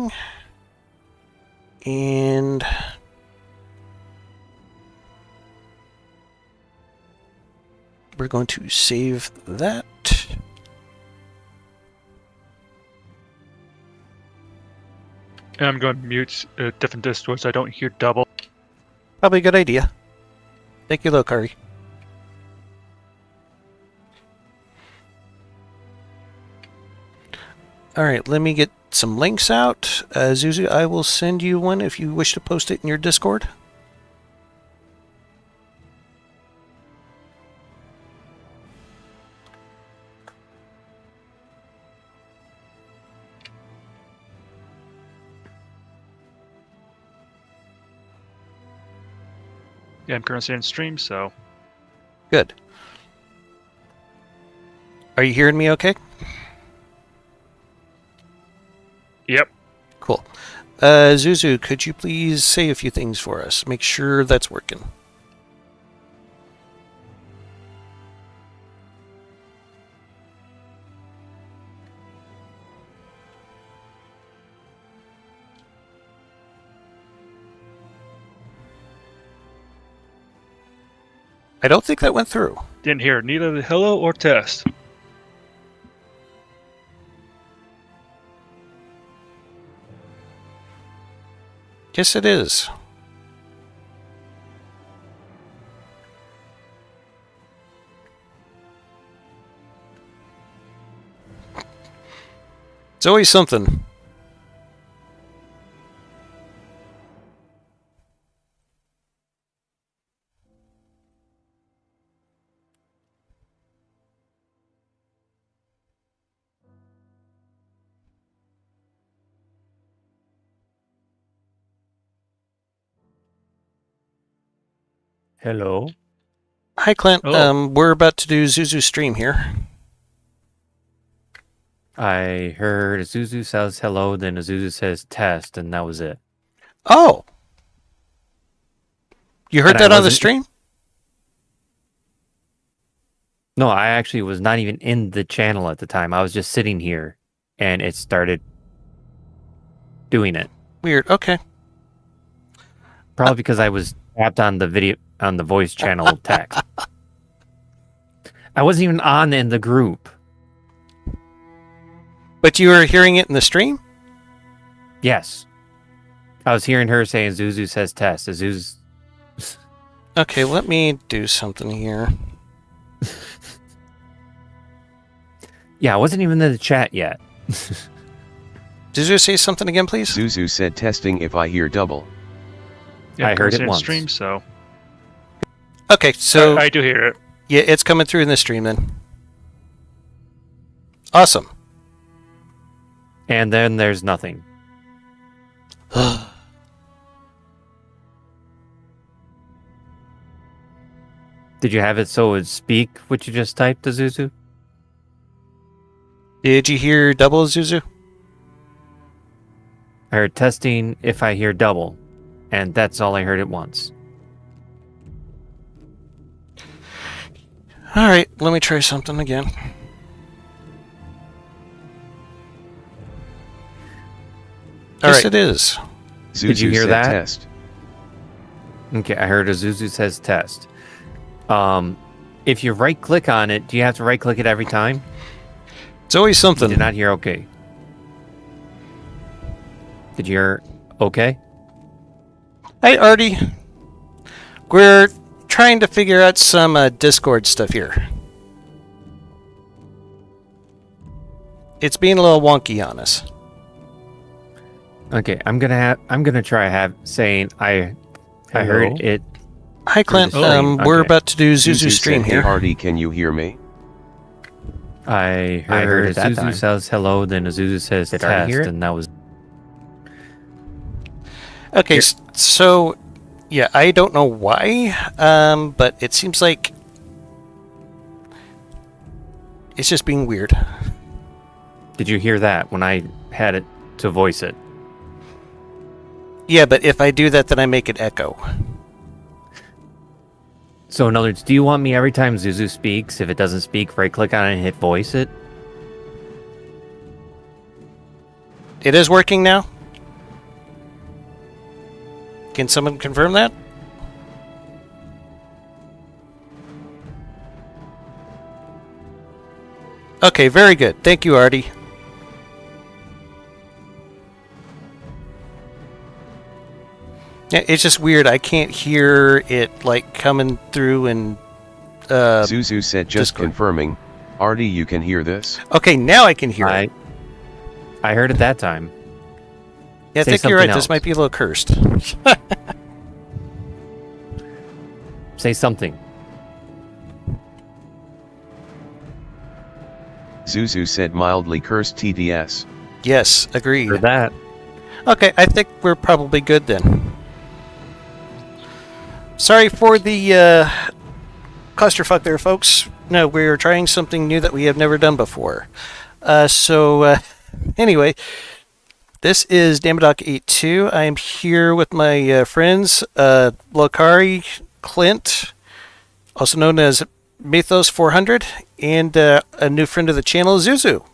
everything. And we're going to save that. And I'm going to mute different discords so I don't hear double. Probably a good idea. Thank you, Lokari. Alright, let me get some links out. Zuzu, I will send you one if you wish to post it in your Discord. Yeah, I'm currently in stream, so... Good. Are you hearing me okay? Yep. Cool. Zuzu, could you please say a few things for us? Make sure that's working. I don't think that went through. Didn't hear neither the hello or test. Yes, it is. It's always something. Hello. Hi, Clint. Hello. We're about to do Zuzu stream here. I heard Zuzu says hello, then Zuzu says test, and that was it. Oh! You heard And I that on the wasn't- stream? No, I actually was not even in the channel at the time. I was just sitting here, and it started doing it. Weird. Okay. Probably because I was tapped on the video on the voice channel text. I wasn't even on in the group. But you were hearing it in the stream? Yes. I was hearing her saying Zuzu says test. Zuzu. Okay, let me do something here. Yeah, I wasn't even in the chat yet. Zuzu, say something again, please? Zuzu said testing if I hear double. Yeah, I I'm heard currently it in once. stream, so... Okay, so... I do hear it. Yeah, it's coming through in the stream then. Awesome. And then there's nothing. Did you have it so it would speak what you just typed to Zuzu? Did you hear double, Zuzu? I heard testing if I hear double, and that's all I heard at once. Alright, let me try something again. Yes, it is. Zuzu Did you hear said that? test. Okay, I heard a Zuzu says test. If you right click on it, do you have to right click it every time? It's always something. Did not hear okay. Did you hear okay? Hi, Artie. We're trying to figure out some Discord stuff here. It's being a little wonky on us. Okay, I'm gonna try saying I heard it. Hi, Clint. Oh, We're okay. about to do Zuzu Zuzu stream said, here. Hey Artie, can you hear me? I heard heard it that Zuzu time. says hello, then Zuzu says Did Artie test, hear it? and that was. Okay, so yeah, I don't know why, but it seems like it's just being weird. Did you hear that when I had it to voice it? Yeah, but if I do that, then I make it echo. So in other words, do you want me every time Zuzu speaks, if it doesn't speak, right click on it and hit voice it? It is working now? Can someone confirm that? Okay, very good. Thank you, Artie. Yeah, it's just weird. I can't hear it like coming through and Zuzu said just Discord. confirming. Artie, you can hear this? okay, now I can hear it. I heard it that time. Yeah, I say think you're right. something This else. might be a little cursed. Say something. Zuzu said mildly cursed TDS. Yes, agreed. Heard that. Okay, I think we're probably good then. Sorry for the clusterfuck there, folks. No, we're trying something new that we have never done before. Anyway, this is Dama82. I am here with my friends, Lokari, Clint, also known as Mythos400, and a new friend of the channel, Zuzu.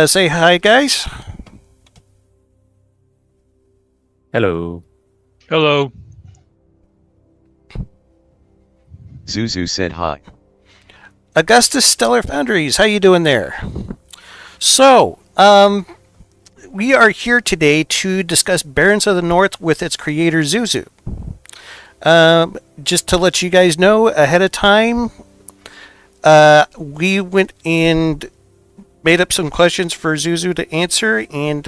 Say hi, guys. Hello. Hello. Zuzu said hi. Augustus Stellar Foundries, how you doing there? So, we are here today to discuss Barons of the North with its creator, Zuzu. Just to let you guys know ahead of time, we went and made up some questions for Zuzu to answer, and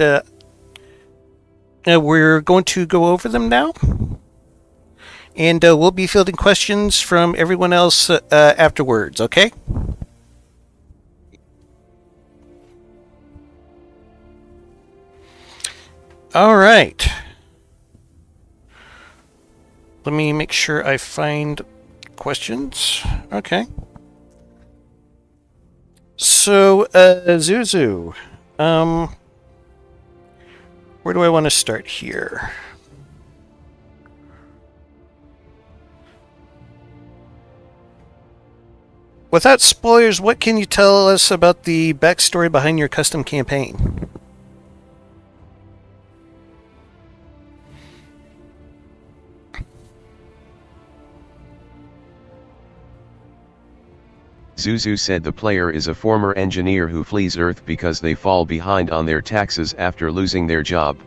we're going to go over them now. And we'll be fielding questions from everyone else afterwards, okay? All right. Let me make sure I find questions. Okay. So, Zuzu, where do I want to start here? Without spoilers, what can you tell us about the backstory behind your custom campaign? Zuzu said the player is a former engineer who flees Earth because they fall behind on their taxes after losing their job.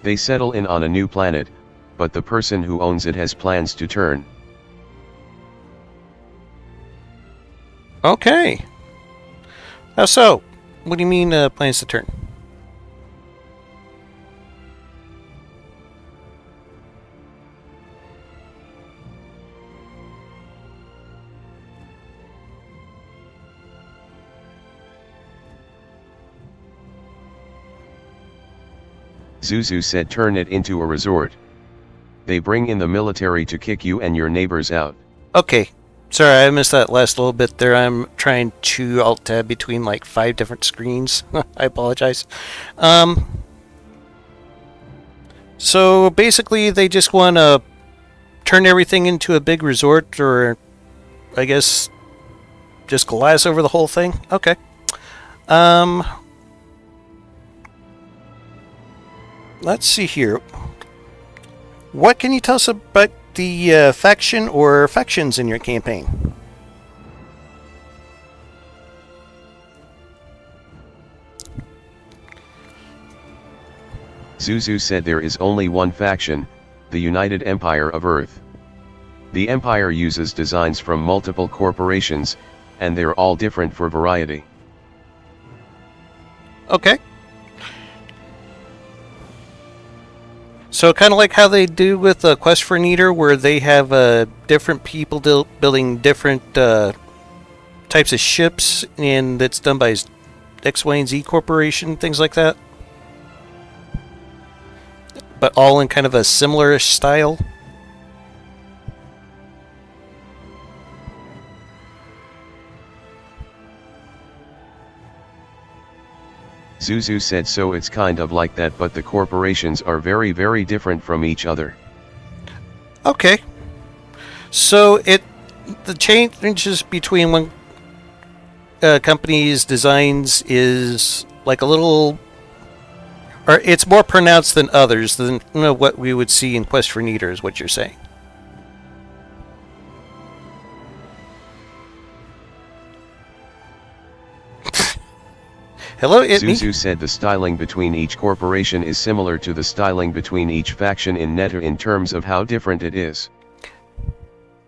They settle in on a new planet, but the person who owns it has plans to turn. Okay. How so? What do you mean, plans to turn? Zuzu said turn it into a resort. They bring in the military to kick you and your neighbors out. Okay. Sorry, I missed that last little bit there. I'm trying to alt-tab between like 5 different screens. I apologize. So basically, they just want to turn everything into a big resort, or I guess just glass over the whole thing. Okay. Let's see here. What can you tell us about the faction or factions in your campaign? Zuzu said there is only one faction, the United Empire of Earth. The Empire uses designs from multiple corporations, and they're all different for variety. Okay. So kind of like how they do with Quest for an Eater, where they have different people building different types of ships, and it's done by X, Y, and Z Corporation, things like that. But all in kind of a similar style. Zuzu said so it's kind of like that, but the corporations are very very different from each other. Okay. So the changes between one company's designs is like a little Or it's more pronounced than others than what we would see in Quest for Neater, is what you're saying. Hello, it me. Zuzu said the styling between each corporation is similar to the styling between each faction in Netter in terms of how different it is.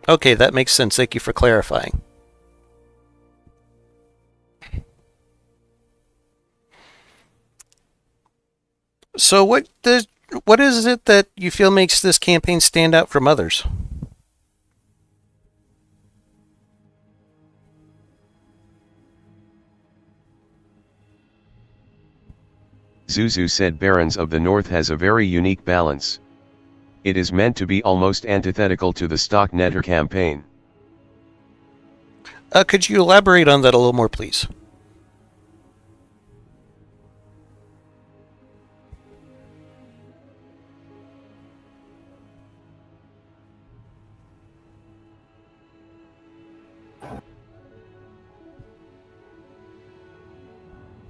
Okay, that makes sense. Thank you for clarifying. So what is it that you feel makes this campaign stand out from others? Zuzu said Barons of the North has a very unique balance. It is meant to be almost antithetical to the stock Netter campaign. Could you elaborate on that a little more, please?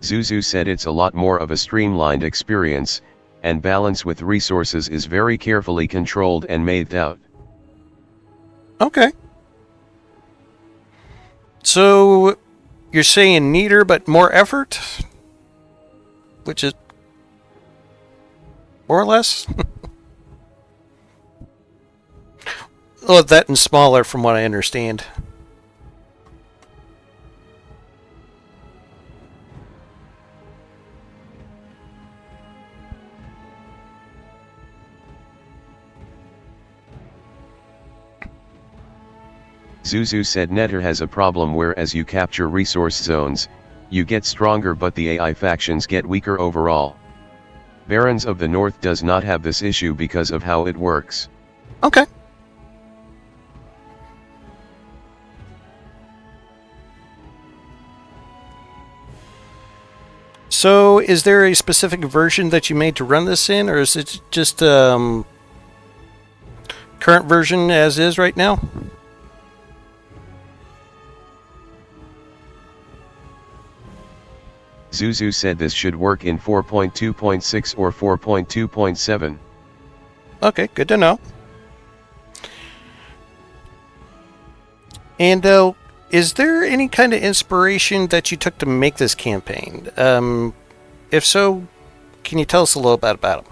Zuzu said it's a lot more of a streamlined experience, and balance with resources is very carefully controlled and mathed out. Okay. So, you're saying neater but more effort? Which is more or less? Well, that and smaller from what I understand. Zuzu said Netter has a problem where as you capture resource zones, you get stronger but the AI factions get weaker overall. Barons of the North does not have this issue because of how it works. Okay. So, is there a specific version that you made to run this in, or is it just current version as is right now? Zuzu said this should work in 4.2.6 or 4.2.7. Okay, good to know. And is there any kind of inspiration that you took to make this campaign? If so, can you tell us a little bit about it?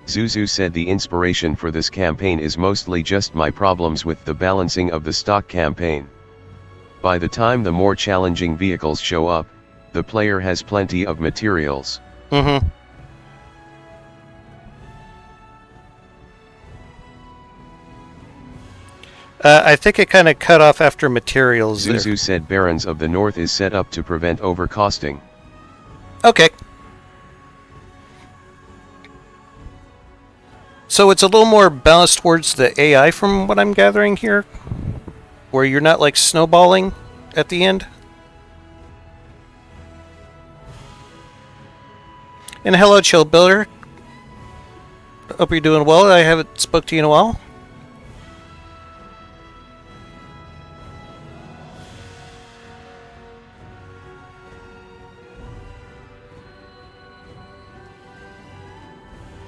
Zuzu said the inspiration for this campaign is mostly just my problems with the balancing of the stock campaign. By the time the more challenging vehicles show up, the player has plenty of materials. Mm-hmm. I think it kind of cut off after materials there. Zuzu said Barons of the North is set up to prevent overcosting. Okay. So it's a little more balanced towards the AI from what I'm gathering here? Where you're not like snowballing at the end? And hello, Chill Builder. Hope you're doing well. I haven't spoke to you in a while.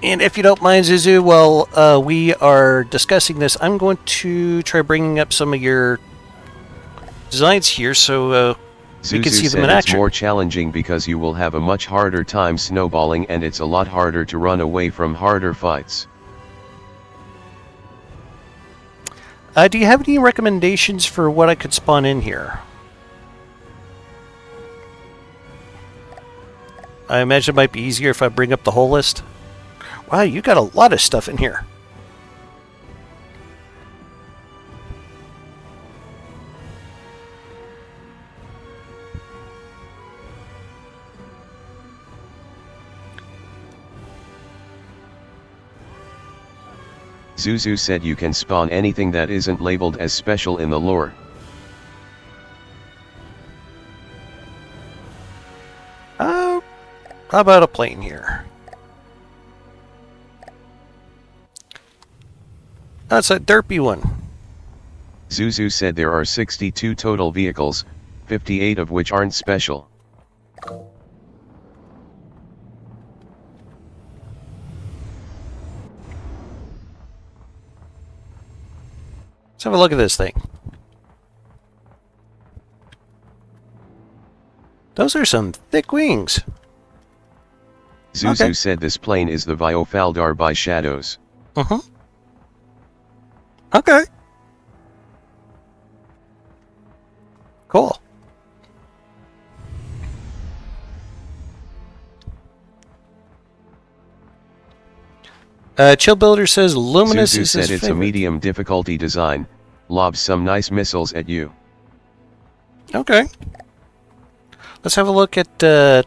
And if you don't mind, Zuzu, while we are discussing this, I'm going to try bringing up some of your designs here so we can see them in it's action. more challenging because you will have a much harder time snowballing and it's a lot harder to run away from harder fights. Do you have any recommendations for what I could spawn in here? I imagine it might be easier if I bring up the whole list. Wow, you got a lot of stuff in here. Zuzu said you can spawn anything that isn't labeled as special in the lore. How about a plane here? That's a derpy one. Zuzu said there are 62 total vehicles, 58 of which aren't special. Let's have a look at this thing. Those are some thick wings. Zuzu Okay. said this plane is the Viofaldar by Shadows. Uh-huh. Okay. Cool. Chill Builder says Luminous Zuzu is said his it's a favorite. medium difficulty design, lobs some nice missiles at you. Okay. Let's have a look at the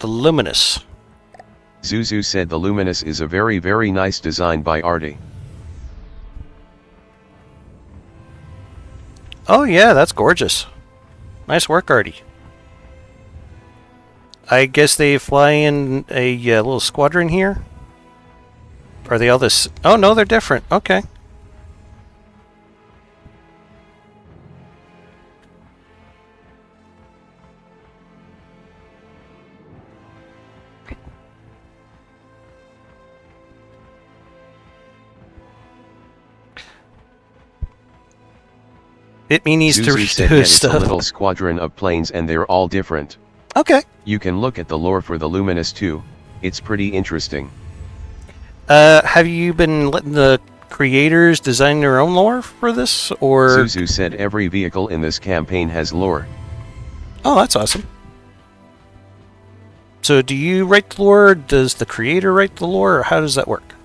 Luminous. Zuzu said the Luminous is a very nice design by Artie. Oh yeah, that's gorgeous. Nice work, Artie. I guess they fly in a little squadron here? Are they all this? Oh no, they're different. Okay. It needs to Zuzu said redo that it's a stuff. little squadron of planes and they're all different. Okay. You can look at the lore for the Luminous too, it's pretty interesting. Have you been letting the creators design their own lore for this, or? Zuzu said every vehicle in this campaign has lore. Oh, that's awesome. So, do you write the lore? Does the creator write the lore, or how does that work?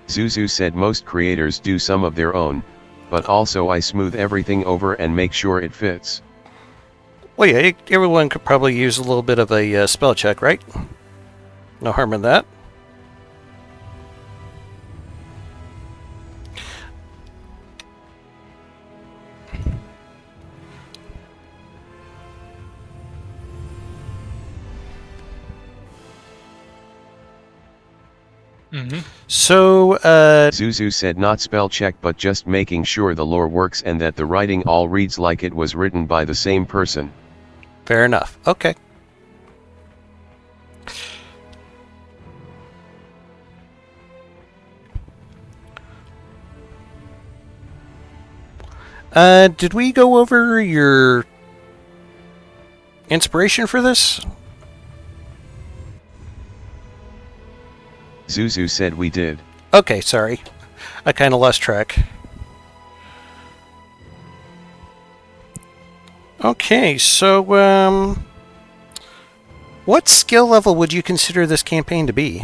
Zuzu said most creators do some of their own, but also I smooth everything over and make sure it fits. Well, yeah, everyone could probably use a little bit of a spell check, right? No harm in that. Mm-hmm. So, Zuzu said not spell check but just making sure the lore works and that the writing all reads like it was written by the same person. fair enough. Okay. Did we go over your inspiration for this? Zuzu said we did. Okay, sorry. I kind of lost track. Okay, so, what skill level would you consider this campaign to be?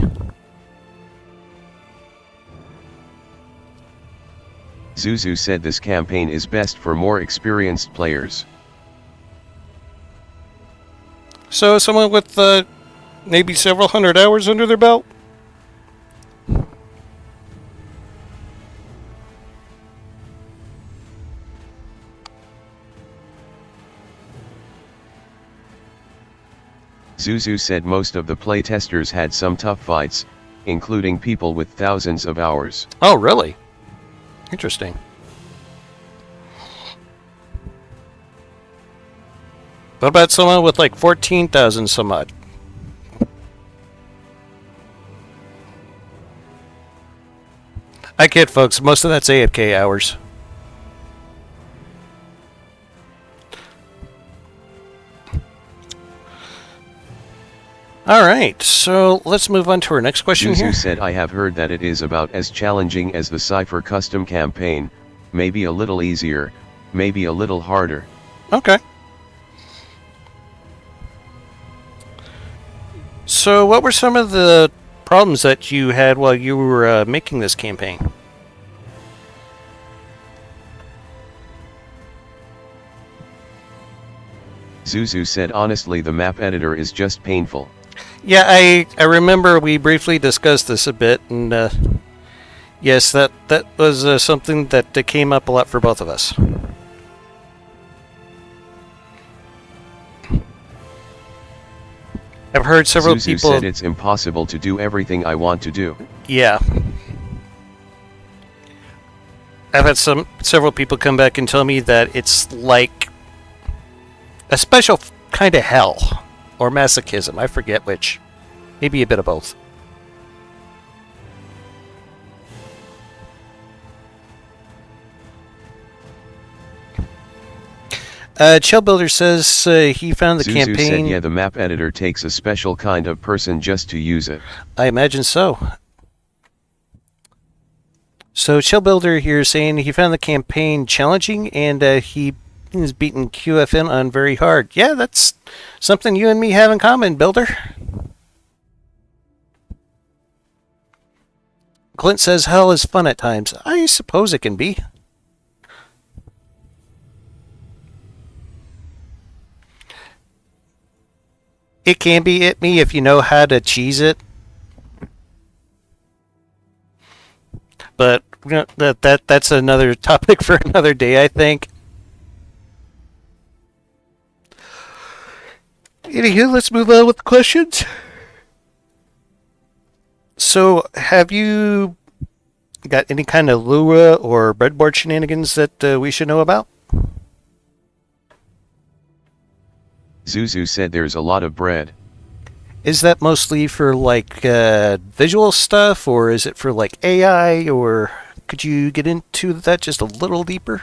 Zuzu said this campaign is best for more experienced players. So, someone with, maybe several hundred hours under their belt? Zuzu said most of the playtesters had some tough fights, including people with thousands of hours. Oh, really? Interesting. What about someone with like 14,000 some odd? I kid, folks. Most of that's AFK hours. Alright, so let's move on to our next question here. Zuzu said I have heard that it is about as challenging as the Cypher custom campaign, maybe a little easier, maybe a little harder. Okay. So, what were some of the problems that you had while you were making this campaign? Zuzu said honestly the map editor is just painful. Yeah, I remember we briefly discussed this a bit, and yes, that was something that came up a lot for both of us. I've heard several Zuzu people. said it's impossible to do everything I want to do. Yeah. I've had several people come back and tell me that it's like a special kind of hell or masochism. I forget which. Maybe a bit of both. Chill Builder says he found the Zuzu campaign. said yeah, the map editor takes a special kind of person just to use it. I imagine so. So Chill Builder here saying he found the campaign challenging and he is beating QFN on very hard. Yeah, that's something you and me have in common, Builder. Clint says hell is fun at times. I suppose it can be. It can be at me if you know how to cheese it. But you know, that's another topic for another day, I think. Anywho, let's move on with the questions. So, have you got any kind of Lua or breadboard shenanigans that we should know about? Zuzu said there's a lot of bread. Is that mostly for like visual stuff, or is it for like AI, or could you get into that just a little deeper?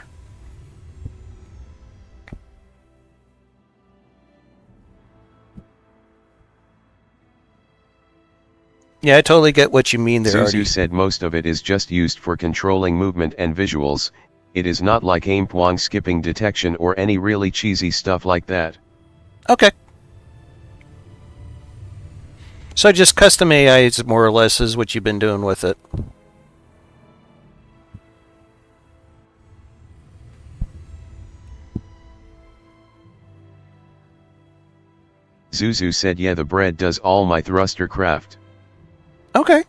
Yeah, I totally get what you mean there, Zuzu Artie. said most of it is just used for controlling movement and visuals. It is not like aim pwang skipping detection or any really cheesy stuff like that. Okay. So just custom AIs more or less is what you've been doing with it. Zuzu said yeah, the bread does all my thruster craft. Okay.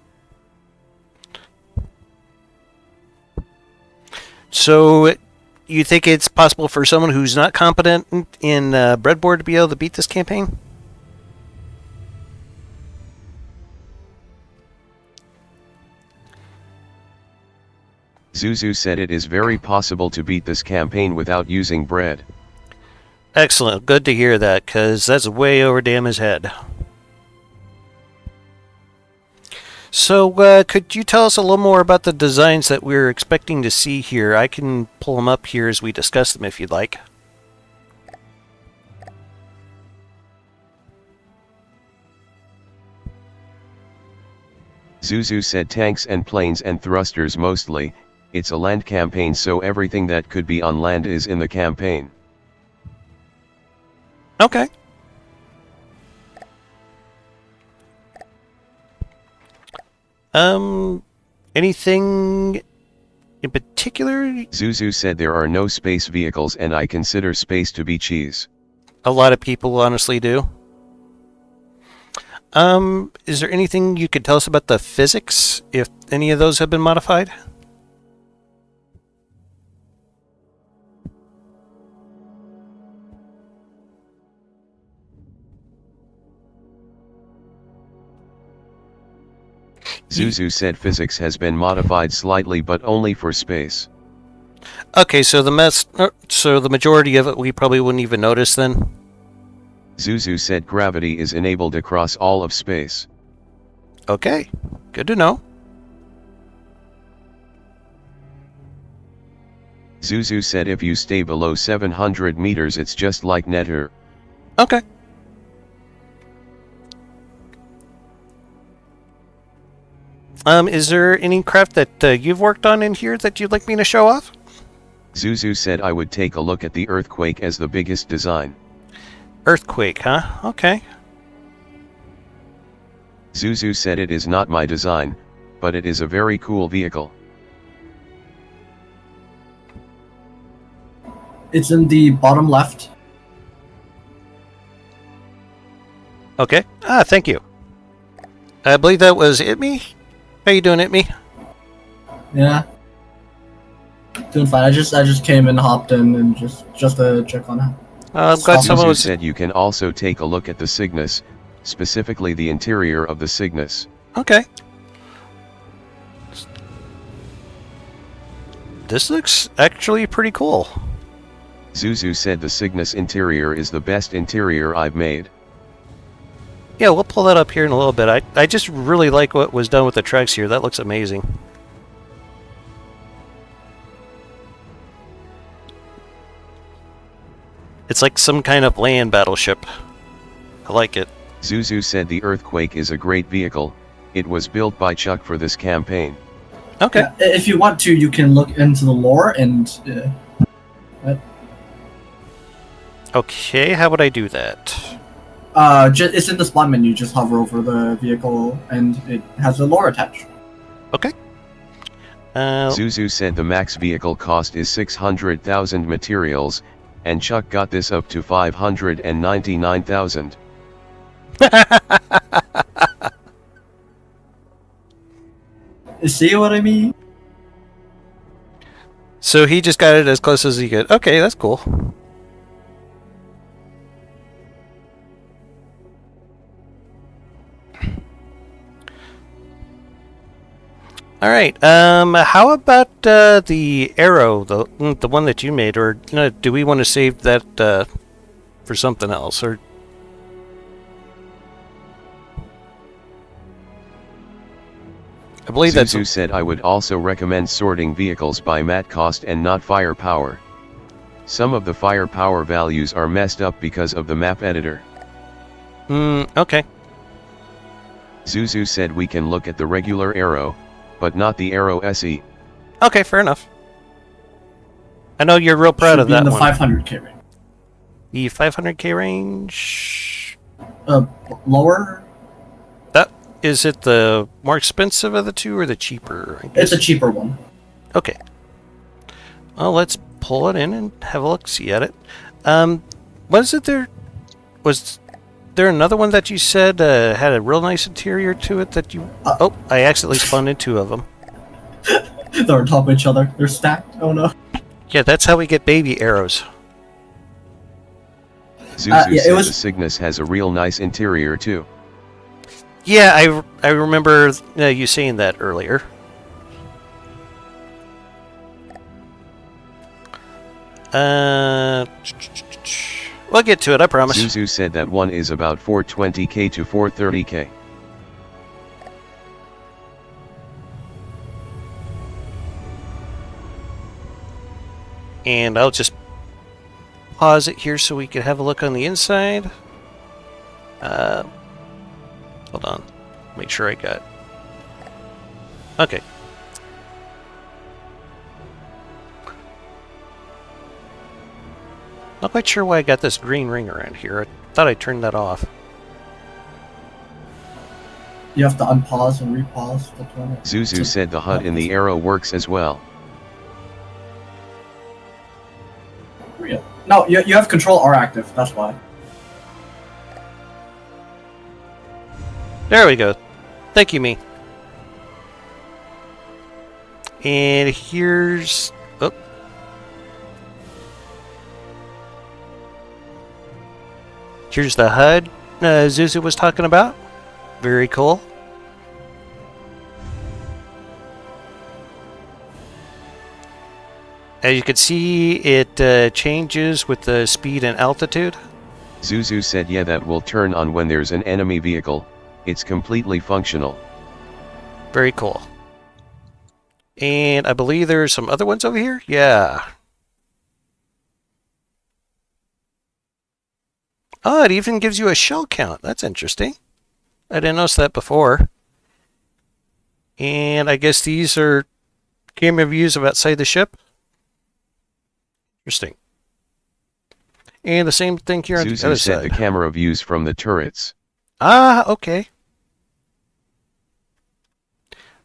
So you think it's possible for someone who's not competent in breadboard to be able to beat this campaign? Zuzu said it is very possible to beat this campaign without using bread. Excellent. Good to hear that, because that's way over Dama's head. So, could you tell us a little more about the designs that we're expecting to see here? I can pull them up here as we discuss them if you'd like. Zuzu said tanks and planes and thrusters mostly. It's a land campaign, so everything that could be on land is in the campaign. Okay. Anything in particular? Zuzu said there are no space vehicles and I consider space to be cheese. A lot of people honestly do. Is there anything you could tell us about the physics, if any of those have been modified? Zuzu said physics has been modified slightly but only for space. Okay, so the majority of it we probably wouldn't even notice then. Zuzu said gravity is enabled across all of space. Okay, good to know. Zuzu said if you stay below 700 meters it's just like Nether. Okay. Is there any craft that you've worked on in here that you'd like me to show off? Zuzu said I would take a look at the earthquake as the biggest design. Earthquake, huh? Okay. Zuzu said it is not my design, but it is a very cool vehicle. It's in the bottom left. Okay. Thank you. I believe that was Itme. How you doing, Itme? Yeah. Doing fine. I just came and hopped in and just to check on it. I'm glad someone Zuzu was. said you can also take a look at the Cygnus. specifically the interior of the Cygnus. Okay. This looks actually pretty cool. Zuzu said the Cygnus interior is the best interior I've made. Yeah, we'll pull that up here in a little bit. I just really like what was done with the tracks here. That looks amazing. It's like some kind of land battleship. I like it. Zuzu said the Earthquake is a great vehicle. It was built by Chuck for this campaign. Okay. Yeah, if you want to, you can look into the lore and. Okay, how would I do that? It's in the spawn menu. Just hover over the vehicle, and it has a lore attached. Okay. Zuzu said the max vehicle cost is 600,000 materials, and Chuck got this up to 599,000. See what I mean? So he just got it as close as he could. Okay, that's cool. All right. How about the arrow, the one that you made, or do we want to save that for something else, or? I believe Zuzu said I would also recommend sorting vehicles by mat cost and not firepower. Some of the firepower values are messed up because of the map editor. Okay. Zuzu said we can look at the regular arrow, but not the arrow SE. Okay, fair enough. I know you're real proud Should of be that in the one. 500k range. The 500k range. Lower. Is it the more expensive of the two or the cheaper? I guess? It's a cheaper one. Okay. Well, let's pull it in and have a look, see at it. Was it there? Was there another one that you said had a real nice interior to it that you? Oh, I accidentally spawned in two of them. They're on top of each other. They're stacked. Oh no. Yeah, that's how we get baby arrows. Zuzu yeah, said the Cygnus has a real nice interior too. Yeah, I remember you saying that earlier. We'll get to it, I promise. Zuzu said that one is about 420k to 430k. And I'll just pause it here so we can have a look on the inside. Hold on. Make sure I got... Okay. Not quite sure why I got this green ring around here. I thought I turned that off. You have to unpause and repause. Zuzu said the HUD in the arrow works as well. Real. No, you have Control R active. That's why. There we go. Thank you, me. And here's... Oh. Here's the HUD Zuzu was talking about. Very cool. As you can see, it changes with the speed and altitude. Zuzu said yeah, that will turn on when there's an enemy vehicle. It's completely functional. Very cool. And I believe there's some other ones over here? Yeah. Oh, it even gives you a shell count. That's interesting. I didn't notice that before. And I guess these are camera views of outside the ship. Interesting. And the same thing here on the other Zuzu said side. the camera views from the turrets. Ah, okay.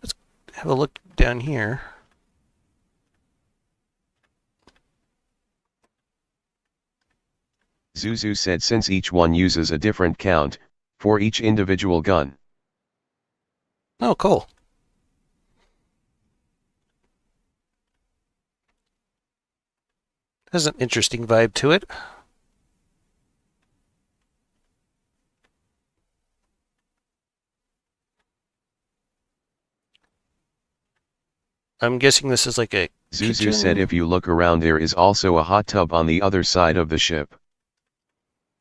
Let's have a look down here. Zuzu said since each one uses a different count, for each individual gun. Oh, cool. Has an interesting vibe to it. I'm guessing this is like a Zuzu kitchen? said if you look around there is also a hot tub on the other side of the ship.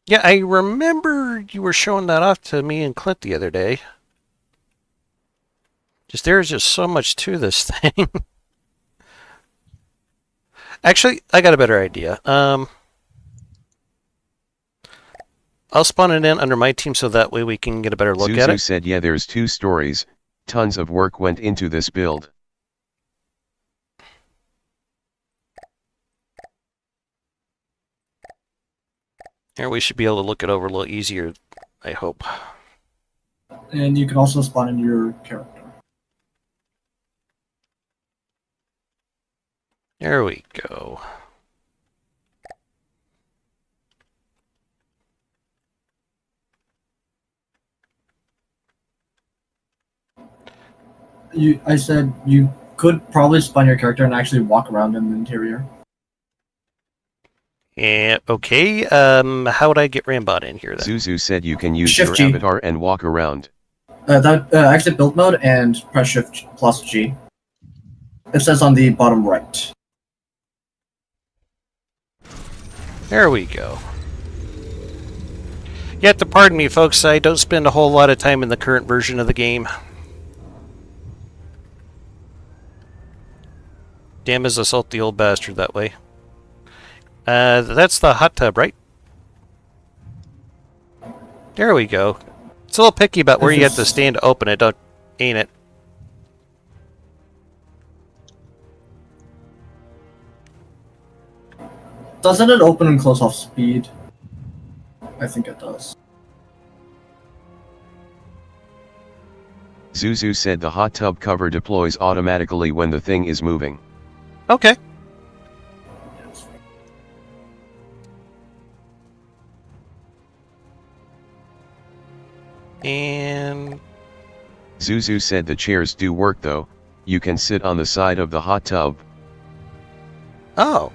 Yeah, I remember you were showing that off to me and Clint the other day. There's just so much to this thing. Actually, I got a better idea. I'll spawn it in under my team so that way we can get a better look at Zuzu it. said yeah, there's 2 stories, tons of work went into this build. Here, we should be able to look it over a little easier, I hope. And you can also spawn in your character. There we go. I said you could probably spawn your character and actually walk around in the interior. Yeah, okay. How would I get Rambot in here then? Zuzu said you can use Shift your G. avatar and walk around. Exit build mode and press Shift plus G. It says on the bottom right. There we go. You have to pardon me, folks. I don't spend a whole lot of time in the current version of the game. Dama's a salty old bastard that way. That's the hot tub, right? There we go. It's a little picky about where you have to stand to open it, ain't it? Doesn't it open and close off speed? I think it does. Zuzu said the hot tub cover deploys automatically when the thing is moving. Okay. And Zuzu said the chairs do work though, you can sit on the side of the hot tub. oh,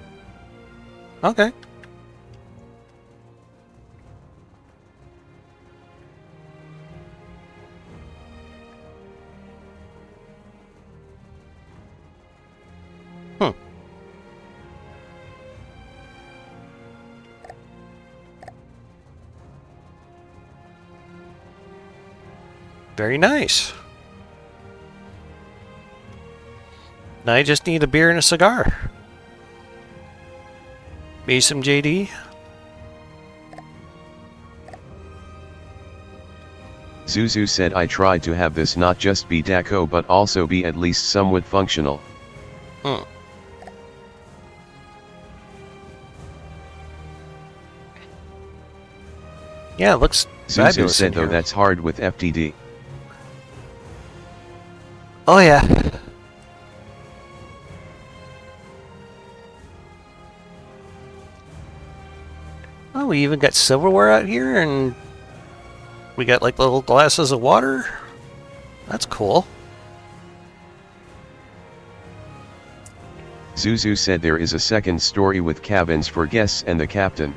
okay. Very nice. Now I just need a beer and a cigar. Maybe some JD. Zuzu said I tried to have this not just be deco but also be at least somewhat functional. Yeah, it looks Zuzu fabulous said in though here. that's hard with FTD. Oh yeah. Oh, we even got silverware out here, and we got like little glasses of water. That's cool. Zuzu said there is a second story with cabins for guests and the captain.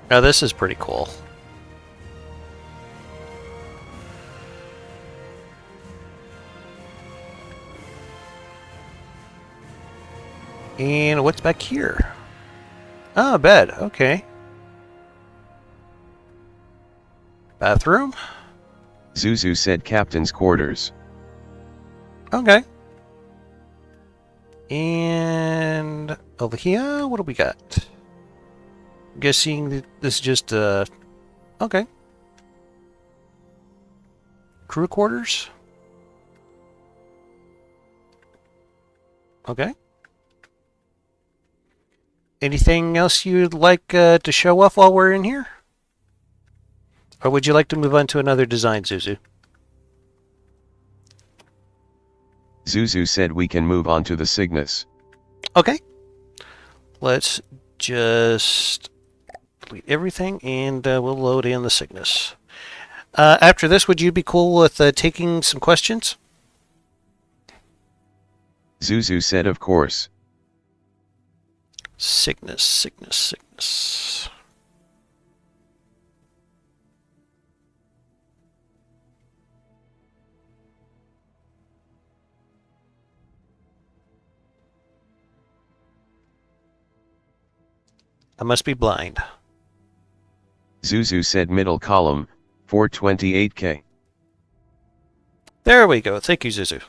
Now this is pretty cool. And what's back here? Oh, a bed. Okay. Bathroom. Zuzu said captain's quarters. Okay. And over here, what do we got? I'm guessing that this is just okay. Crew quarters. Okay. Anything else you'd like to show off while we're in here? Or would you like to move on to another design, Zuzu? Zuzu said we can move on to the Cygnus. Okay. Let's just delete everything and we'll load in the Cygnus. After this, would you be cool with taking some questions? Zuzu said of course. Cygnus. brightness. I must be blind. Zuzu said middle column, 428K. There we go. Thank you, Zuzu.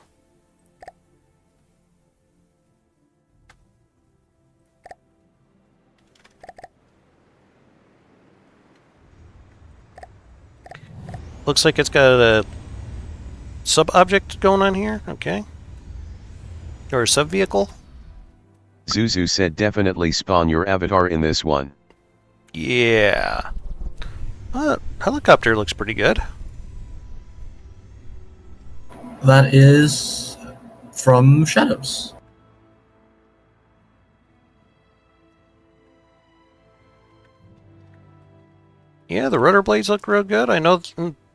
Looks like it's got a sub-object going on here. Okay. Or a sub-vehicle. Zuzu said definitely spawn your avatar in this one. Yeah. Helicopter looks pretty good. That is from Shadows. Yeah, the rotor blades look real good. I know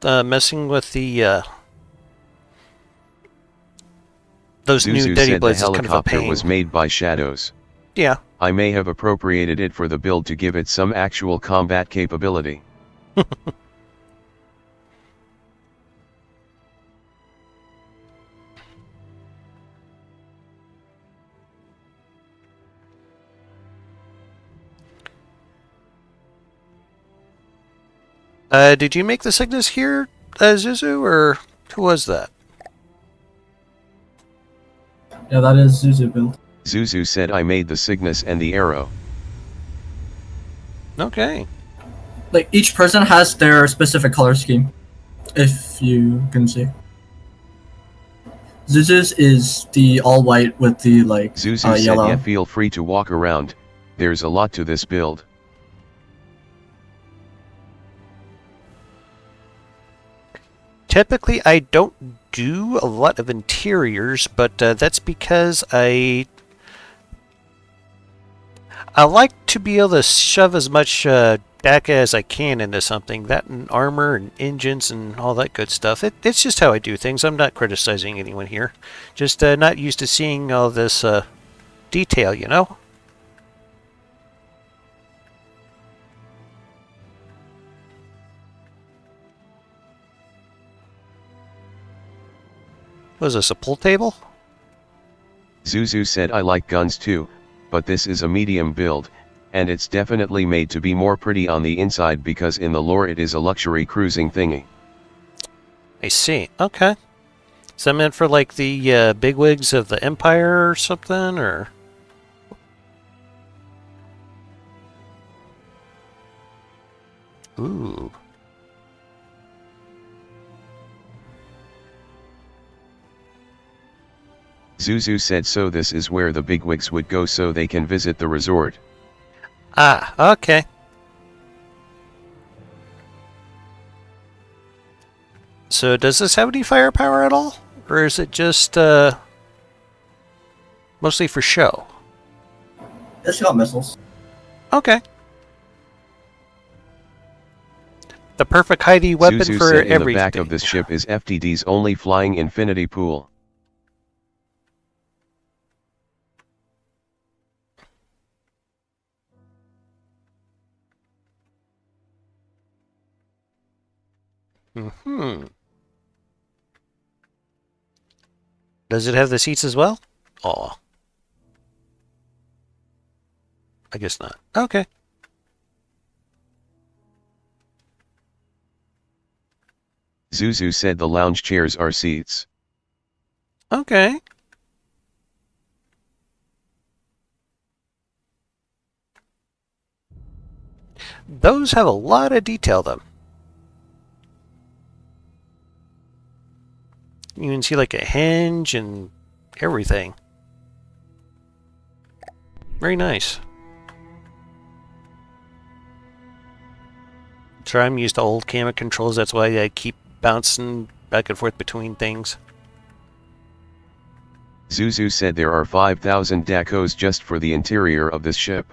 messing with the those new Zuzu Daddy said the blades is kind of a helicopter pain. was made by Shadows. Yeah. I may have appropriated it for the build to give it some actual combat capability. Did you make the Cygnus here, Zuzu, or who was that? Yeah, that is Zuzu build. Zuzu said I made the Cygnus and the Arrow. Okay. Like, each person has their specific color scheme, if you can see. Zuzu's is the all white with the, like, Zuzu said yellow. yeah, feel free to walk around, there's a lot to this build. Typically, I don't do a lot of interiors, but that's because I like to be able to shove as much data as I can into something. That and armor and engines and all that good stuff. It's just how I do things. I'm not criticizing anyone here. Just not used to seeing all this detail, you know? Was this a pool table? Zuzu said I like guns too, but this is a medium build, and it's definitely made to be more pretty on the inside because in the lore it is a luxury cruising thingy. I see. Okay. Is that meant for like the bigwigs of the Empire or something, or? Ooh. Zuzu said so this is where the bigwigs would go so they can visit the resort. Ah, okay. So does this have any firepower at all? Or is it just mostly for show? It's got missiles. Okay. The perfect hidey weapon Zuzu for said in everything. the back of this ship is FTD's only flying infinity pool. Hmm. Does it have the seats as well? Oh. I guess not. Okay. Zuzu said the lounge chairs are seats. Okay. Those have a lot of detail, though. You can see like a hinge and everything. Very nice. Sure, I'm used to old camera controls. That's why I keep bouncing back and forth between things. Zuzu said there are 5,000 dacos just for the interior of this ship.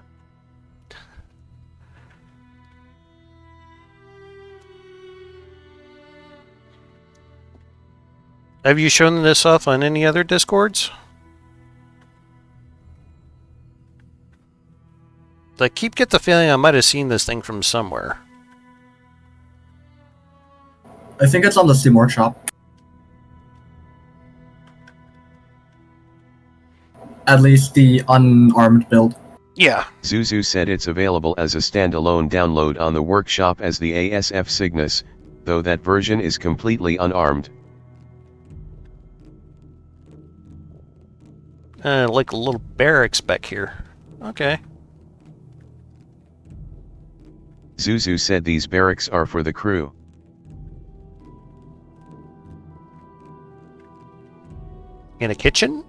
Have you shown this off on any other Discords? I keep get the feeling I might have seen this thing from somewhere. I think it's on the Steam Workshop. At least the unarmed build. Yeah. Zuzu said it's available as a standalone download on the workshop as the ASF Cygnus, though that version is completely unarmed. Like a little barracks back here. Okay. Zuzu said these barracks are for the crew. In a kitchen?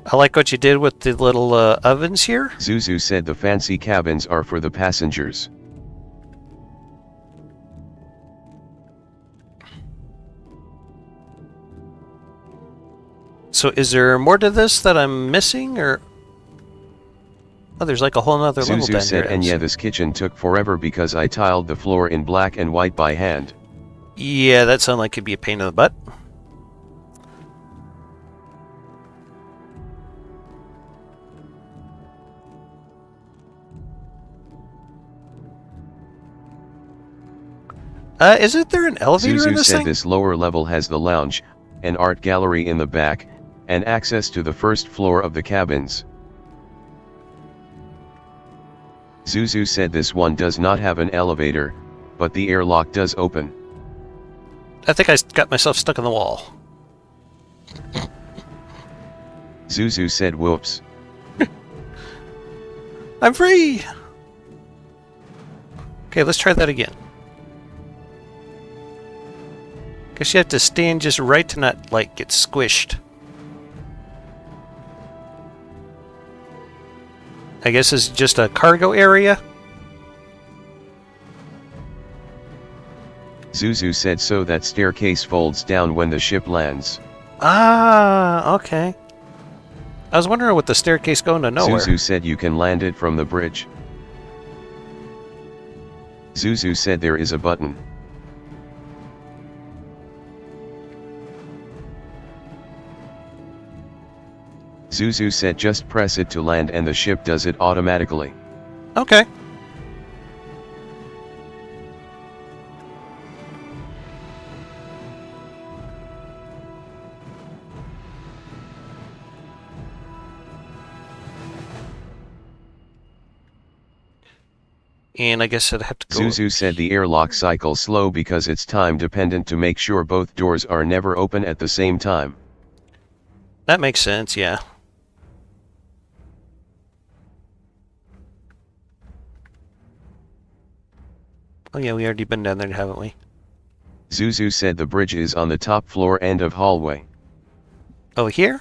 I like what you did with the little ovens here. Zuzu said the fancy cabins are for the passengers. So is there more to this that I'm missing, or... Oh, there's like a whole nother level Zuzu down said, here. and yeah, this kitchen took forever because I tiled the floor in black and white by hand. Yeah, that sounds like it'd be a pain in the butt. Isn't there an elevator in Zuzu this said thing? this lower level has the lounge, an art gallery in the back, and access to the first floor of the cabins. Zuzu said this one does not have an elevator, but the airlock does open. I think I got myself stuck in the wall. Zuzu said whoops. I'm free! Okay, let's try that again. Guess you have to stand just right to not, like, get squished. I guess it's just a cargo area. Zuzu said so that staircase folds down when the ship lands. Ah, okay. I was wondering with the staircase going to nowhere. Zuzu said you can land it from the bridge. Zuzu said there is a button. Zuzu said just press it to land and the ship does it automatically. Okay. And I guess I'd have to go... Zuzu said the airlock cycles slow because it's time dependent to make sure both doors are never open at the same time. That makes sense, yeah. Oh yeah, we already been down there, haven't we? Zuzu said the bridge is on the top floor end of hallway. Oh, here?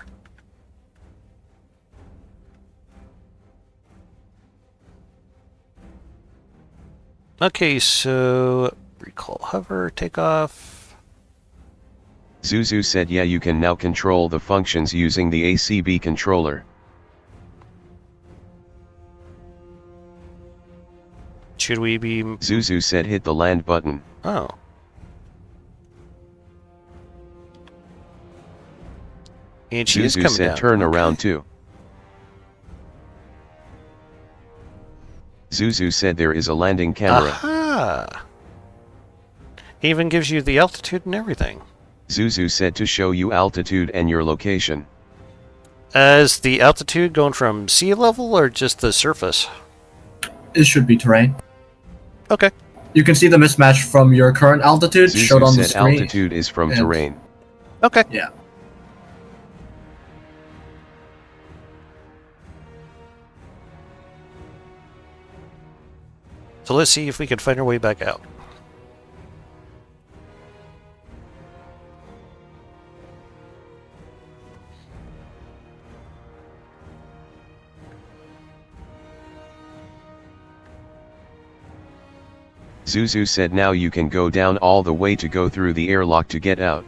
Okay, so... recall hover, take off. Zuzu said yeah, you can now control the functions using the ACB controller. Should we be... Zuzu said hit the land button. Oh. And she is Zuzu coming said down. turn around too. Zuzu said there is a landing camera. Aha! Even gives you the altitude and everything. Zuzu said to show you altitude and your location. Is the altitude going from sea level or just the surface? It should be terrain. Okay. You can see the mismatch from your current altitude showed Zuzu on the said screen. altitude is from and- terrain. Okay. Yeah. So let's see if we can find our way back out. Zuzu said now you can go down all the way to go through the airlock to get out.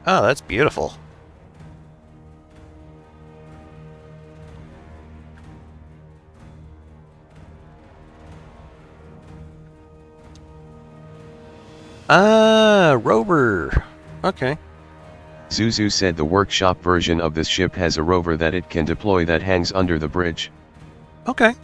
Oh, that's beautiful. Ah, rover. Okay. Zuzu said the workshop version of this ship has a rover that it can deploy that hangs under the bridge. Okay.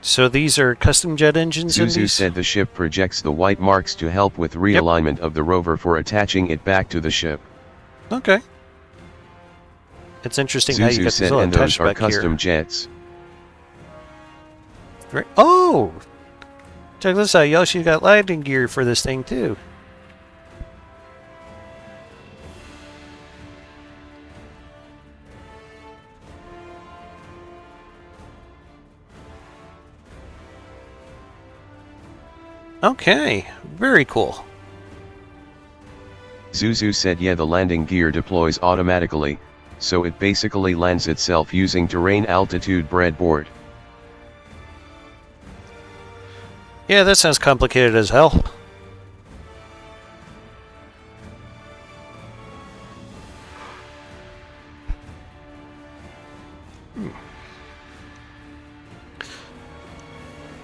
So these are custom jet engines in Zuzu these? said the ship projects the white marks to help with realignment of the rover for attaching it back to the ship. Okay. It's interesting how you Zuzu got these said all and those attached are back custom here. jets. Oh! Check this out. You also got landing gear for this thing, too. Okay. Very cool. Zuzu said yeah, the landing gear deploys automatically, so it basically lands itself using terrain altitude breadboard. Yeah, that sounds complicated as hell.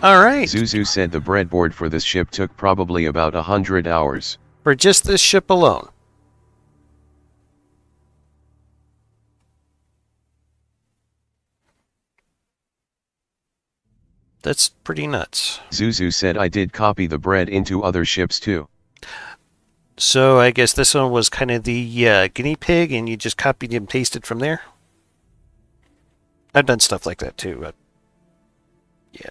Alright. Zuzu said the breadboard for this ship took probably about 100 hours. For just this ship alone. That's pretty nuts. Zuzu said I did copy the bread into other ships too. So I guess this one was kind of the guinea pig, and you just copied and pasted from there? I've done stuff like that too, but yeah.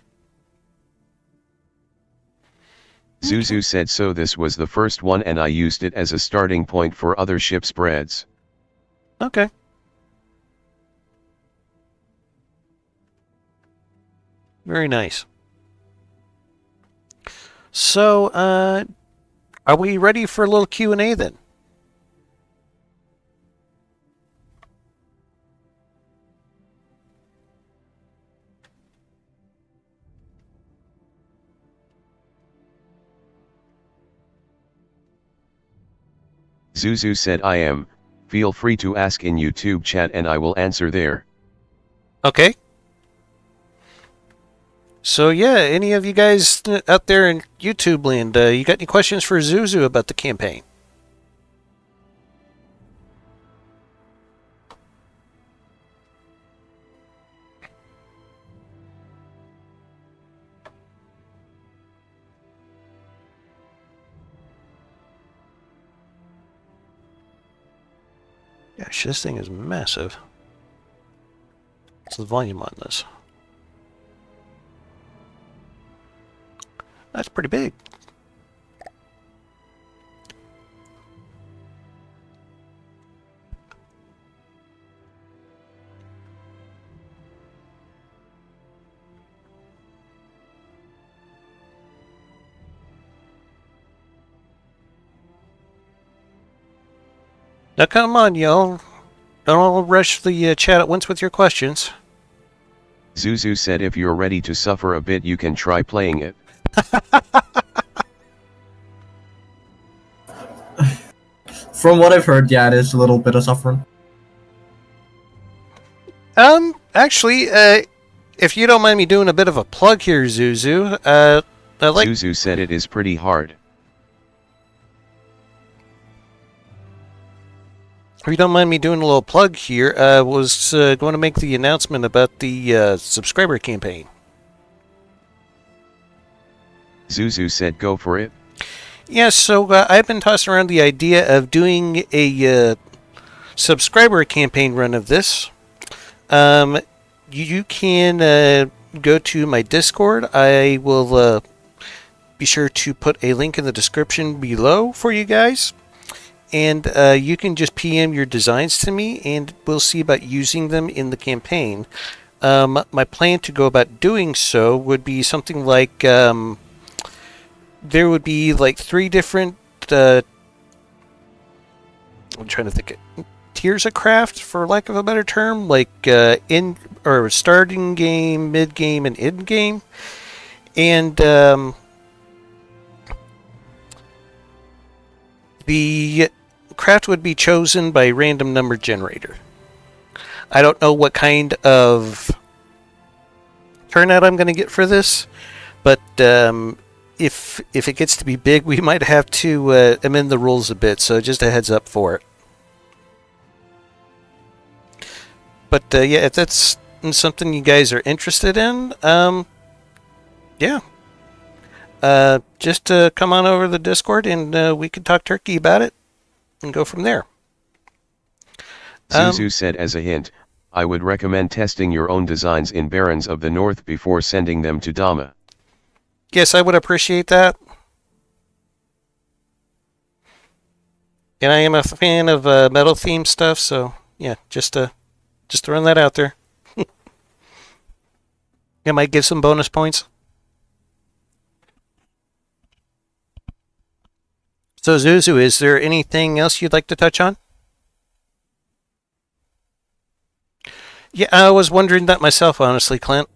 Zuzu said so this was the first one and I used it as a starting point for other ships' breads. Okay. Very nice. So, are we ready for a little Q&A then? Zuzu said I am, feel free to ask in YouTube chat and I will answer there. Okay. So yeah, any of you guys out there in YouTube land, you got any questions for Zuzu about the campaign? Gosh, this thing is massive. What's the volume on this? That's pretty big. Now come on, y'all. Don't all rush the chat at once with your questions. Zuzu said if you're ready to suffer a bit you can try playing it. From what I've heard, yeah, it is a little bit of suffering. Actually, if you don't mind me doing a bit of a plug here, Zuzu, I like... Zuzu said it is pretty hard. If you don't mind me doing a little plug here, I was going to make the announcement about the subscriber campaign. Zuzu said go for it. Yeah, so I've been tossing around the idea of doing a subscriber campaign run of this. You can go to my Discord. I will be sure to put a link in the description below for you guys. And you can just PM your designs to me, and we'll see about using them in the campaign. My plan to go about doing so would be something like... there would be like 3 different I'm trying to think tiers of craft, for lack of a better term, like in or starting game, mid game, and end game. And the craft would be chosen by random number generator. I don't know what kind of turnout I'm going to get for this, but if it gets to be big, we might have to amend the rules a bit. So just a heads up for it. But yeah, if that's something you guys are interested in, yeah, just come on over to the Discord and we can talk turkey about it and go from there. Zuzu said as a hint, I would recommend testing your own designs in Barons of the North before sending them to Dama. Yes, I would appreciate that. And I am a fan of metal theme stuff, so yeah, just throwing that out there. I might give some bonus points. So Zuzu, is there anything else you'd like to touch on? Yeah, I was wondering that myself, honestly, Clint.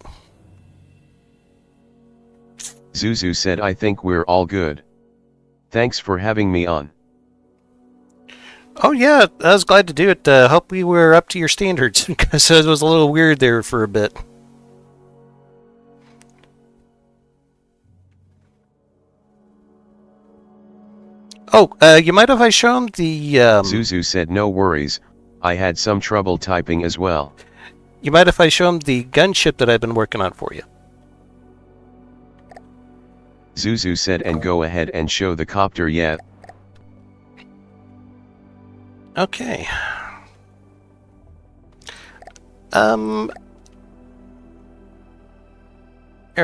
Zuzu said I think we're all good. Thanks for having me on. Oh yeah, I was glad to do it. Hope we were up to your standards, because it was a little weird there for a bit. Oh, you mind if I show him the... Zuzu said no worries, I had some trouble typing as well. You mind if I show him the gunship that I've been working on for you? Zuzu said and go ahead and show the copter yet. Okay. There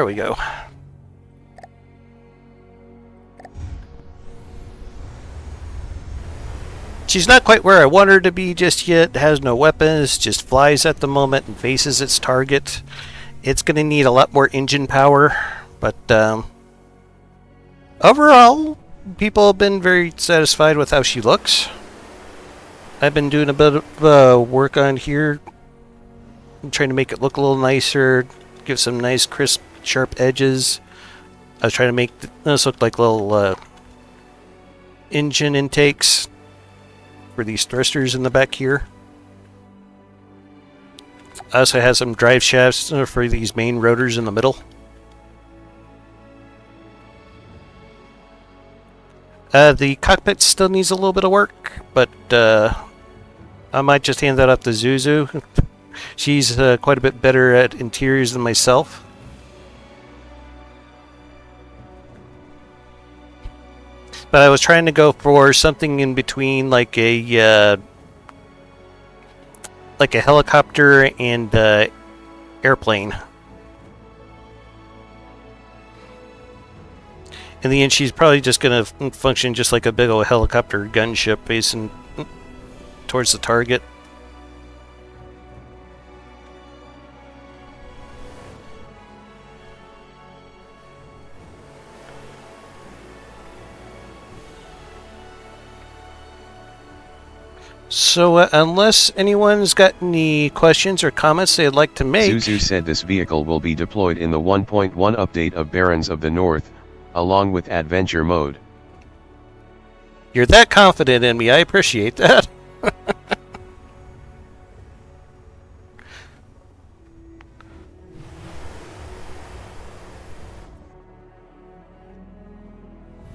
we go. She's not quite where I want her to be just yet. Has no weapons, just flies at the moment and faces its target. It's going to need a lot more engine power, but overall, people have been very satisfied with how she looks. I've been doing a bit of work on here. I'm trying to make it look a little nicer, give some nice crisp, sharp edges. I was trying to make this look like little engine intakes for these thrusters in the back here. I also have some drive shafts for these main rotors in the middle. The cockpit still needs a little bit of work, but I might just hand that off to Zuzu. She's quite a bit better at interiors than myself. But I was trying to go for something in between, like a helicopter and airplane. In the end, she's probably just going to function just like a big old helicopter gunship facing towards the target. So, unless anyone's got any questions or comments they'd like to make... Zuzu said this vehicle will be deployed in the 1.1 update of Barons of the North, along with Adventure Mode. You're that confident in me, I appreciate that.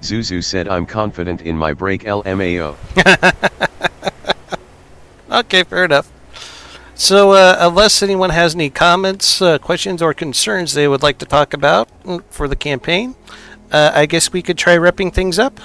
Zuzu said I'm confident in my brake LMAO. Okay, fair enough. So, unless anyone has any comments, questions, or concerns they would like to talk about for the campaign, I guess we could try wrapping things up.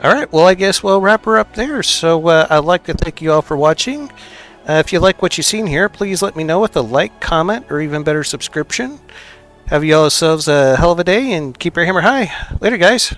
Alright, well I guess we'll wrap her up there. So I'd like to thank you all for watching. If you like what you've seen here, please let me know with a like, comment, or even better subscription. Have you all yourselves a hell of a day and keep your hammer high. Later guys.